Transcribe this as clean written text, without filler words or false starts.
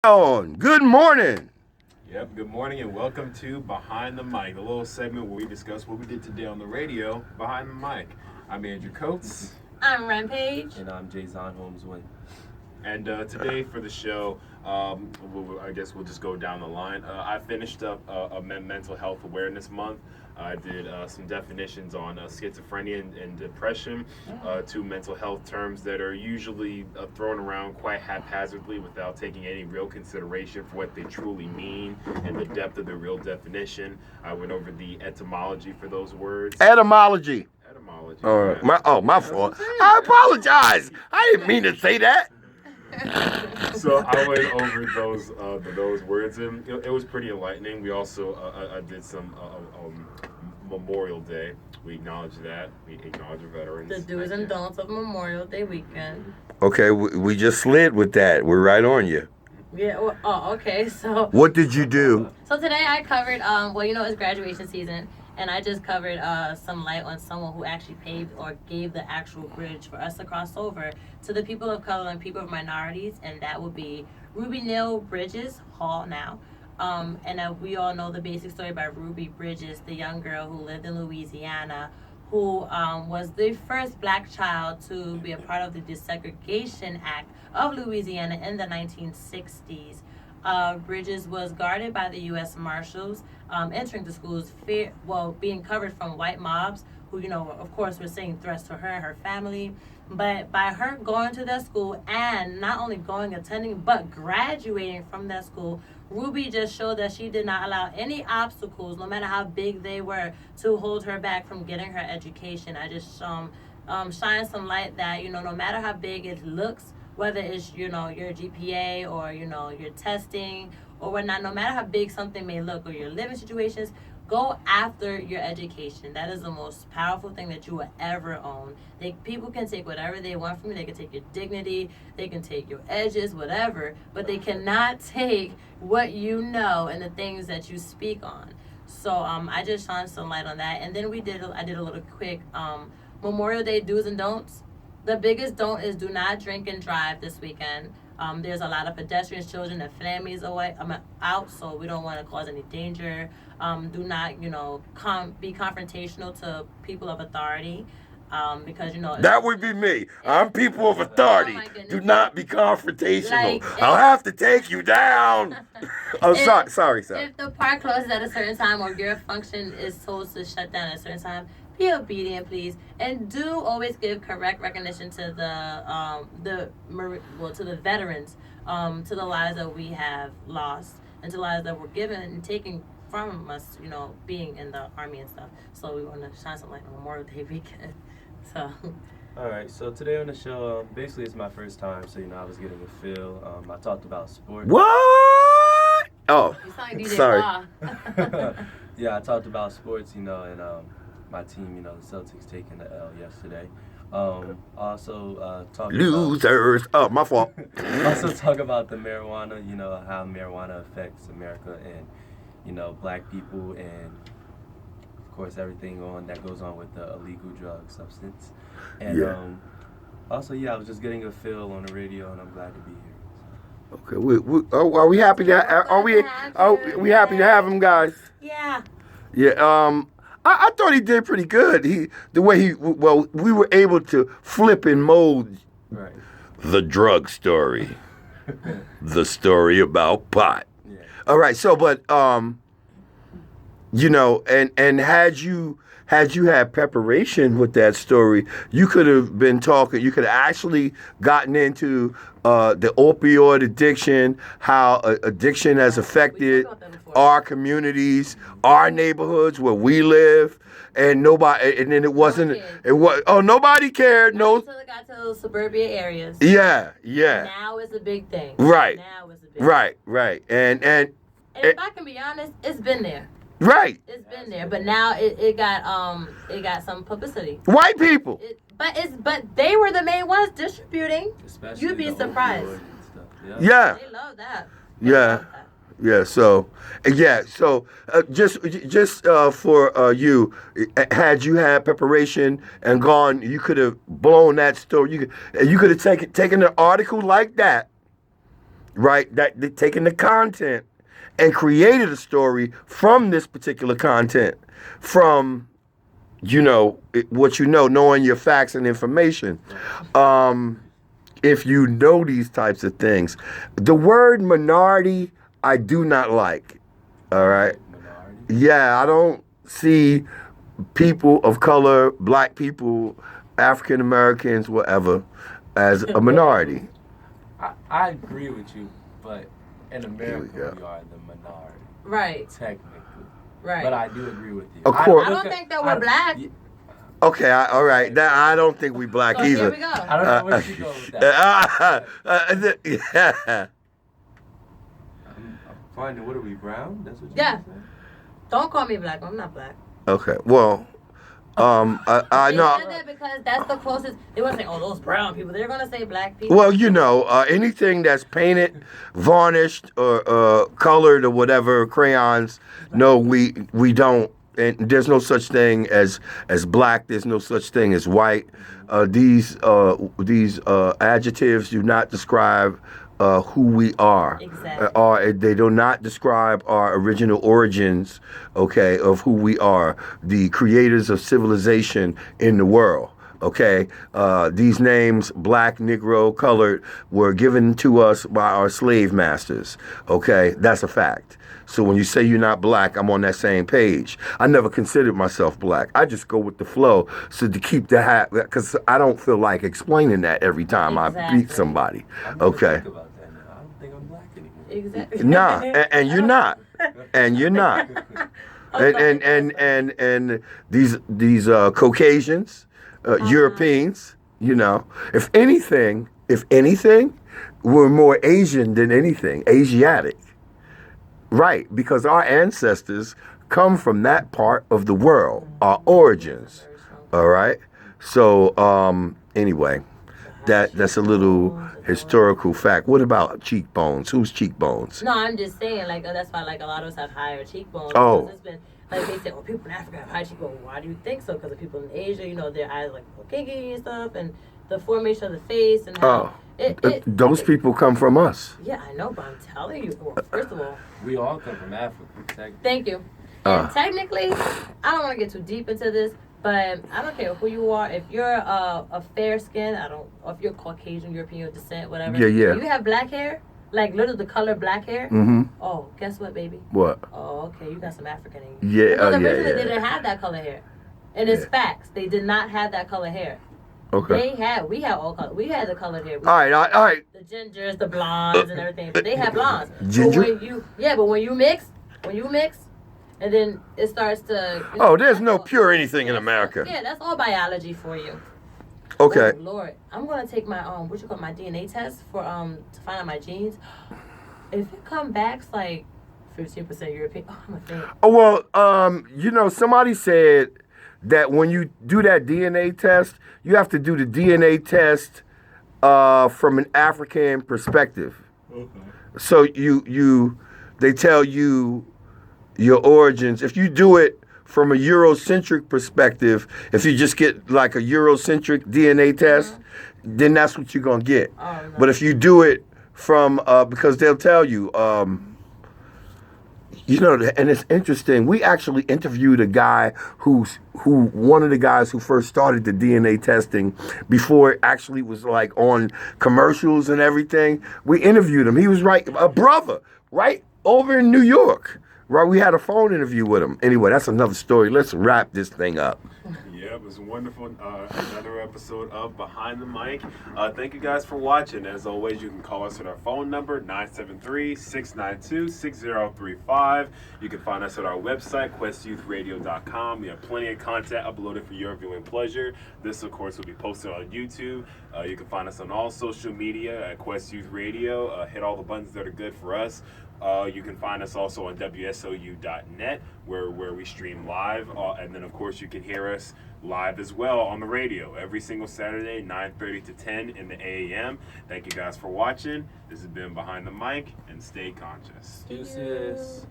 On. Good morning. Yep, good morning and welcome to Behind the Mic, the little segment where we discuss what we did today on the radio behind the mic. I'm Andrew Coates. I'm Rampage. And I'm Jason Holmes Wynn. And today for the show, I guess we'll just go down the line. I finished up a Mental Health Awareness Month. I did some definitions on schizophrenia and depression, two mental health terms that are usually thrown around quite haphazardly without taking any real consideration for what they truly mean and the depth of the real definition. I went over the etymology for those words. Etymology. Etymology. My fault. I apologize. I didn't mean to say that. So I went over those words, and it was pretty enlightening. We also I did some Memorial Day. We acknowledge that. We acknowledge the veterans. The do's and don'ts of Memorial Day weekend. Okay, we just slid with that. We're right on you. Yeah. Well, okay. So. What did you do? So today I covered. It's graduation season, and I just covered some light on someone who actually paved or gave the actual bridge for us to cross over to the people of color and people of minorities, and that would be Ruby Neal Bridges Hall now. We all know the basic story about Ruby Bridges, the young girl who lived in Louisiana, who was the first black child to be a part of the Desegregation Act of Louisiana in the 1960s. Bridges was guarded by the U.S. Marshals, entering the schools, being covered from white mobs who, of course, were saying threats to her and her family. But by her going to that school and not only attending, but graduating from that school, Ruby just showed that she did not allow any obstacles, no matter how big they were, to hold her back from getting her education. I just shine some light that, no matter how big it looks, whether it's, your GPA or, your testing or whatnot, no matter how big something may look or your living situations, go after your education. That is the most powerful thing that you will ever own. People can take whatever they want from you. They can take your dignity, they can take your edges, whatever, but they cannot take what you know and the things that you speak on. So I just shone some light on that. And then I did a little quick Memorial Day do's and don'ts. The biggest don't is do not drink and drive this weekend. There's a lot of pedestrians, children, and families out, so we don't want to cause any danger. Do not, be confrontational to people of authority, because that would be me. I'm people of authority. Do not be confrontational. I'll have to take you down. Sorry. If the park closes at a certain time or your function is told to shut down at a certain time, be obedient, please, and do always give correct recognition to to the veterans, to the lives that we have lost, and to the lives that were given and taken from us, being in the Army and stuff. So we want to shine some light on Memorial Day weekend. So. All right, so today on the show, basically it's my first time, so I was getting a feel. I talked about sports. What? Oh, you sound like DJ sorry. Yeah, I talked about sports, and my team, the Celtics taking the L yesterday. Also talk losers. Oh, my fault. Also talk about the marijuana, how marijuana affects America and, black people, and of course everything that goes on with the illegal drug substance. And also, I was just getting a feel on the radio, and I'm glad to be here. Okay, are we happy to? Are we happy to have him, guys? Yeah. Yeah. I thought he did pretty good. We were able to flip and mold the drug story, the story about pot. Yeah. All right. So, but and had you had preparation with that story, you could have been talking. You could have actually gotten into the opioid addiction, how addiction has affected our communities, our neighborhoods where we live, and nobody cared. No, Until it got to those suburbia areas. Yeah. Now it's a big thing. Right. Now it's a big Right. And if I can be honest, it's been there. Right. It's been there, but now it got some publicity. White people. But they were the main ones distributing. Especially You'd be the surprised. opioid and stuff. Yeah. They love that. Yeah. Yeah, so just for you, had you had preparation and gone, you could have blown that story. You could have taken an article like that right? That they're taking the content and created a story from this particular content, from what knowing your facts and information. If you know these types of things, the word minority I do not like. All right. Minority. Yeah, I don't see people of color, black people, African Americans, whatever, as a minority. I agree with you, but in we America go. we are the minority, Right. technically. Right. But I do agree with you. Of course. I don't think that we're black. Okay, all right. I don't think we black So either. here we go. I don't know where you go with that. Yeah. I'm finding, what are we, brown? That's what you Yeah. said? Don't call me black. I'm not black. Okay. Well, I They know. said that because that's the closest. They won't say, "Oh, those brown people." They're gonna say black people. Well, anything that's painted, varnished, or colored or whatever, crayons. No, we don't. And there's no such thing as black. There's no such thing as white. These adjectives do not describe who we are. Exactly. They do not describe our original origins, okay, of who we are, the creators of civilization in the world. Okay, these names, black, Negro, colored, were given to us by our slave masters. Okay, that's a fact. So when you say you're not black, I'm on that same page. I never considered myself black. I just go with the flow. So to keep the hat, because I don't feel like explaining that every time I Exactly. beat somebody. I'm gonna Okay. think about that now. I don't think I'm black anymore. Exactly. Nah, and you're not, and you're not, and these Caucasians, Europeans, if anything, we're more Asian than anything, Asiatic, right? Because our ancestors come from that part of the world, our origins. All right. So anyway, that's a little historical fact. What about cheekbones? Whose cheekbones? No, I'm just saying, like, that's why, like, a lot of us have higher cheekbones. Oh. Because it's been, like, they say, people in Africa have high cheekbones. Why do you think so? Because the people in Asia, their eyes, like, kinky and stuff, and the formation of the face, and how Those people come from us. Yeah, I know, but I'm telling you. Well, first of all, We all come from Africa, technically. thank you. And technically, I don't want to get too deep into this, but I don't care who you are. If you're a fair skin, or if you're Caucasian, European descent, whatever. Yeah. You have black hair, like literally the color black hair. Mm-hmm. Oh, guess what, baby? What? Oh, okay, you got some African in you. Yeah, Because yeah, originally yeah. they didn't have that color hair, and it's facts. They did not have that color hair. Okay. We had all color. We had the colored hair. All right. The gingers, the blondes, and everything. But they have blondes. Ginger? But when you mix, and then it starts to. Oh, there's no pure anything in America. Yeah, that's all biology for you. Okay. Oh, Lord, I'm gonna take my my DNA test for to find out my genes. If it come back like 15% European, I'm a fan. Oh well, somebody said that when you do that DNA test, you have to do the DNA test from an African perspective. Okay. So they tell you your origins. If you do it from a Eurocentric perspective, if you just get like a Eurocentric DNA test, then that's what you're gonna get. Oh, no. But if you do it from because they'll tell you, and it's interesting. We actually interviewed a guy one of the guys who first started the DNA testing before it actually was like on commercials and everything. We interviewed him. He was a brother right over in New York. Right, we had a phone interview with him. Anyway, that's another story. Let's wrap this thing up. Yeah, it was wonderful. Another episode of Behind the Mic. Thank you guys for watching. As always, you can call us at our phone number, 973-692-6035. You can find us at our website, questyouthradio.com. We have plenty of content uploaded for your viewing pleasure. This, of course, will be posted on YouTube. You can find us on all social media at Quest Youth Radio. Hit all the buttons that are good for us. You can find us also on WSOU.net, where we stream live. And then, of course, you can hear us live as well on the radio every single Saturday, 9:30 to 10 in the AM. Thank you guys for watching. This has been Behind the Mic, and stay conscious. Deuces.